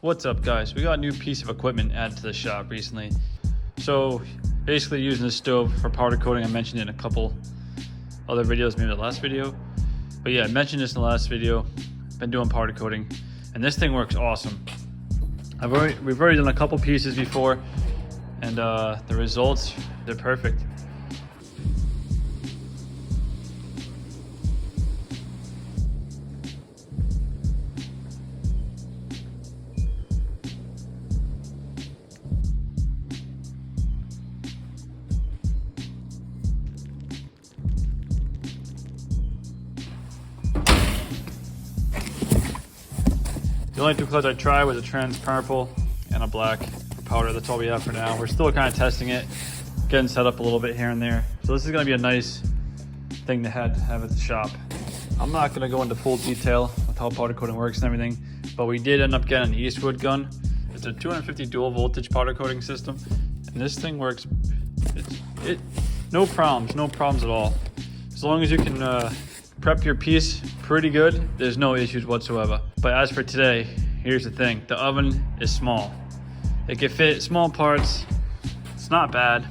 What's up, guys? We got a new piece of equipment added to the shop recently. So basically using this stove for powder coating. I mentioned it in a couple other videos, maybe the last video. But yeah, I mentioned this in the last video. Been doing powder coating and this thing works awesome. We've already done a couple pieces before and the results, they're perfect. The only two colors I tried was a trans purple and a black powder. That's all we have for now. We're still kind of testing it, getting set up a little bit here and there. So this is going to be a nice thing to have at the shop. I'm not going to go into full detail with how powder coating works and everything, but we did end up getting an Eastwood gun. It's a 250 dual voltage powder coating system, and this thing works. No problems at all. As long as you can prep your piece pretty good, there's no issues whatsoever. But as for today, here's the thing. The oven is small. It can fit small parts. It's not bad,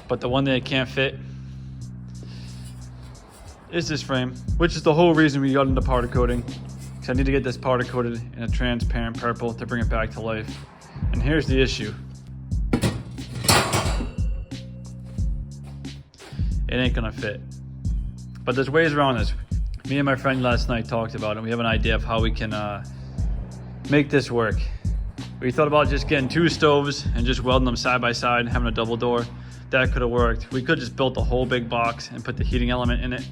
but the one that it can't fit is this frame, which is the whole reason we got into powder coating. Because I need to get this powder coated in a transparent purple to bring it back to life. And here's the issue. It ain't gonna fit. But there's ways around this. Me and my friend last night talked about it, and we have an idea of how we can make this work. We thought about just getting two stoves and just welding them side by side, having a double door. That could have worked. We could just built a whole big box and put the heating element in it.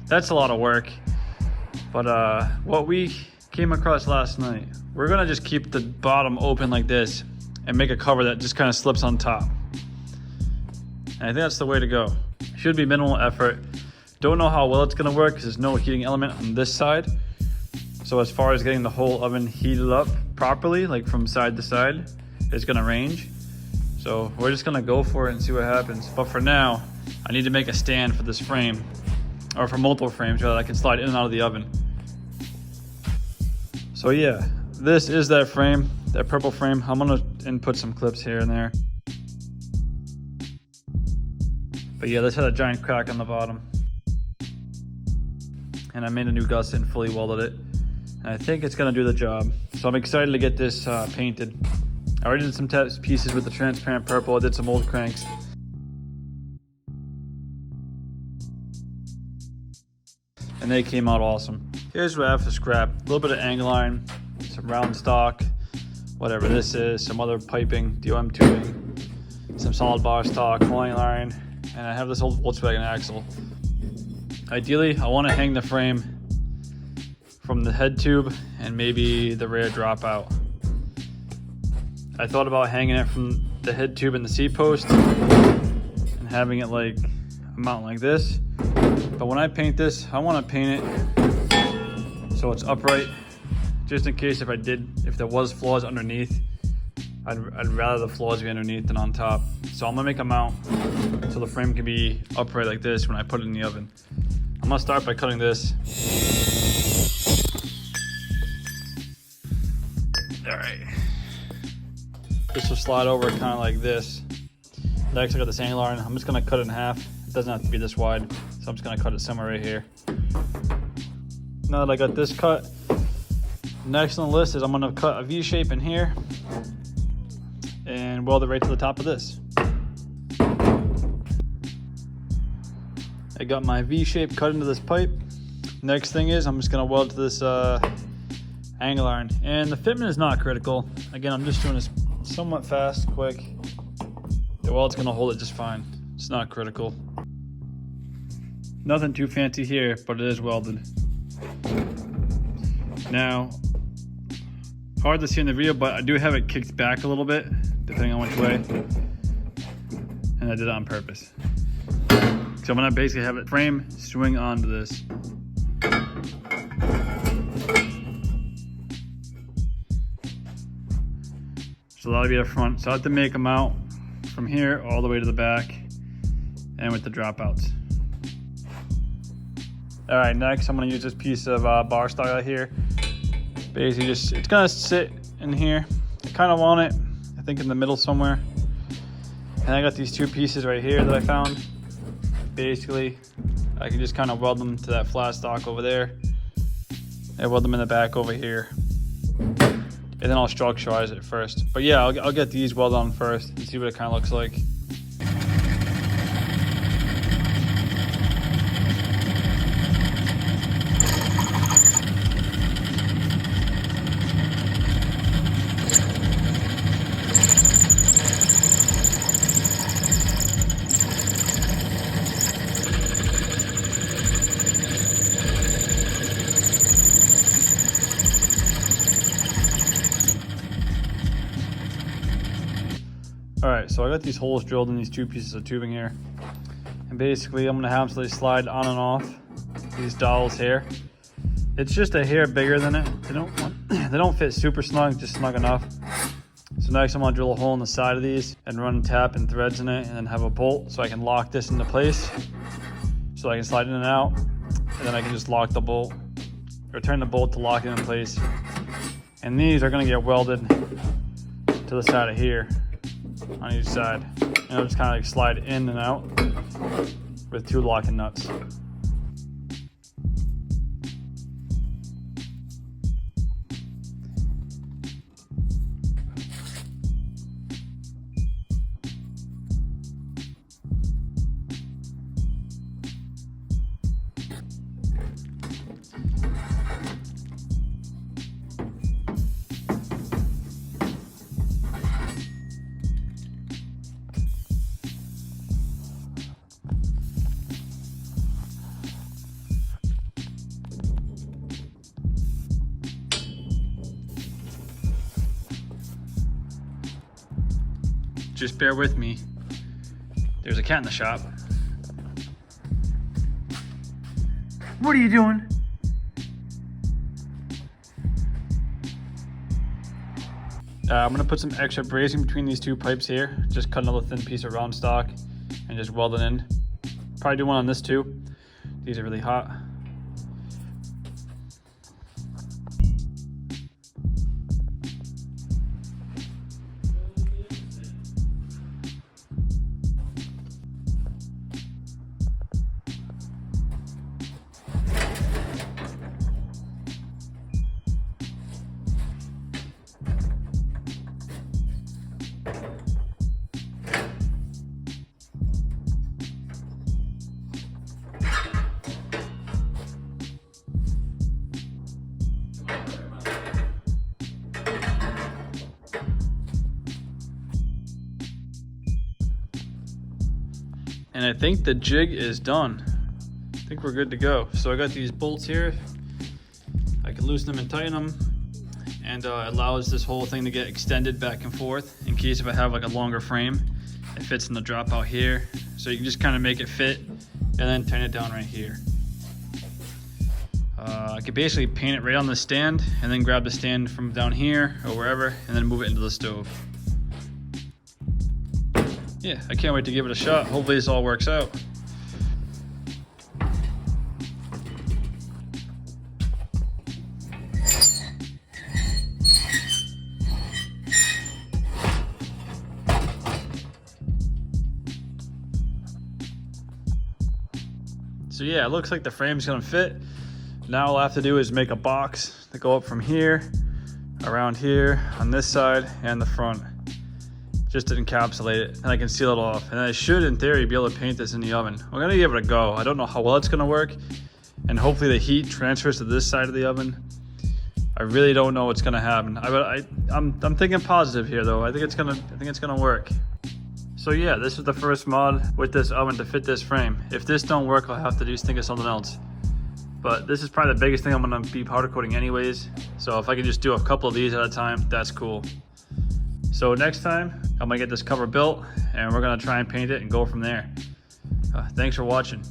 That's a lot of work. But what we came across last night, we're gonna just keep the bottom open like this and make a cover that just kind of slips on top. And I think that's the way to go. Should be minimal effort. Don't know how well it's gonna work because there's no heating element on this side. So as far as getting the whole oven heated up properly, like from side to side, it's gonna range. So we're just gonna go for it and see what happens. But for now, I need to make a stand for this frame, or for multiple frames, so that I can slide in and out of the oven. So yeah, this is that frame, that purple frame. I'm gonna input some clips here and there. But yeah, this had a giant crack on the bottom. And I made a new gusset and fully welded it. And I think it's gonna do the job. So I'm excited to get this painted. I already did some test pieces with the transparent purple. I did some old cranks. And they came out awesome. Here's what I have for scrap. A little bit of angle iron, some round stock, whatever this is, some other piping, DOM tubing, some solid bar stock, coiling iron, and I have this old Volkswagen axle. Ideally, I want to hang the frame from the head tube and maybe the rear dropout. I thought about hanging it from the head tube and the seat post and having it like a mount like this. But when I paint this, I want to paint it so it's upright, just in case if there was flaws underneath. I'd rather the flaws be underneath than on top. So I'm gonna make a mount so the frame can be upright like this when I put it in the oven. I'm gonna start by cutting this. All right. This will slide over kind of like this. Next, I got this angle iron. I'm just gonna cut it in half. It doesn't have to be this wide, so I'm just gonna cut it somewhere right here. Now that I got this cut, next on the list is I'm gonna cut a V shape in here and weld it right to the top of this. I got my V shape cut into this pipe. Next thing is I'm just gonna weld to this angle iron. And the fitment is not critical. Again, I'm just doing this somewhat fast, quick. The weld's gonna hold it just fine. It's not critical. Nothing too fancy here, but it is welded. Now, hard to see in the video, but I do have it kicked back a little bit, depending on which way. And I did it on purpose. So I'm gonna basically have it frame swing onto this. So that'll be the front. So I have to make them out from here all the way to the back and with the dropouts. All right, next I'm gonna use this piece of bar stock out here. Basically it's gonna sit in here. I kind of want it, I think, in the middle somewhere. And I got these two pieces right here that I found. Basically, I can just kind of weld them to that flat stock over there. And weld them in the back over here. And then I'll structuralize it first. But yeah, I'll get these welded on first and see what it kind of looks like. All right, so I got these holes drilled in these two pieces of tubing here. And basically I'm gonna have them so they slide on and off these dowels here. It's just a hair bigger than it. They don't fit super snug, just snug enough. So next I'm gonna drill a hole in the side of these and run tap and threads in it and then have a bolt so I can lock this into place. So I can slide in and out, and then I can just lock the bolt, or turn the bolt to lock it in place. And these are gonna get welded to the side of here on each side. And I'll just kind of like slide in and out with two locking nuts. Just bear with me. There's a cat in the shop. What are you doing? I'm gonna put some extra bracing between these two pipes here. Just cut another thin piece of round stock and just weld it in. Probably do one on this too. These are really hot. And I think the jig is done. I think we're good to go. So I got these bolts here. I can loosen them and tighten them. And it allows this whole thing to get extended back and forth in case if I have like a longer frame. It fits in the drop out here. So you can just kind of make it fit and then turn it down right here. I could basically paint it right on the stand and then grab the stand from down here or wherever and then move it into the stove. Yeah, I can't wait to give it a shot. Hopefully this all works out. So yeah, it looks like the frame's gonna fit. Now all I have to do is make a box to go up from here, around here, on this side, and the front. Just to encapsulate it, and I can seal it off. And I should, in theory, be able to paint this in the oven. We're gonna give it a go. I don't know how well it's gonna work, and hopefully the heat transfers to this side of the oven. I really don't know what's gonna happen. I'm thinking positive here, though. I think it's gonna work. So yeah, this is the first mod with this oven to fit this frame. If this don't work, I'll have to think of something else. But this is probably the biggest thing I'm gonna be powder coating anyways. So if I can just do a couple of these at a time, that's cool. So next time, I'm gonna get this cover built and we're gonna try and paint it and go from there. Thanks for watching.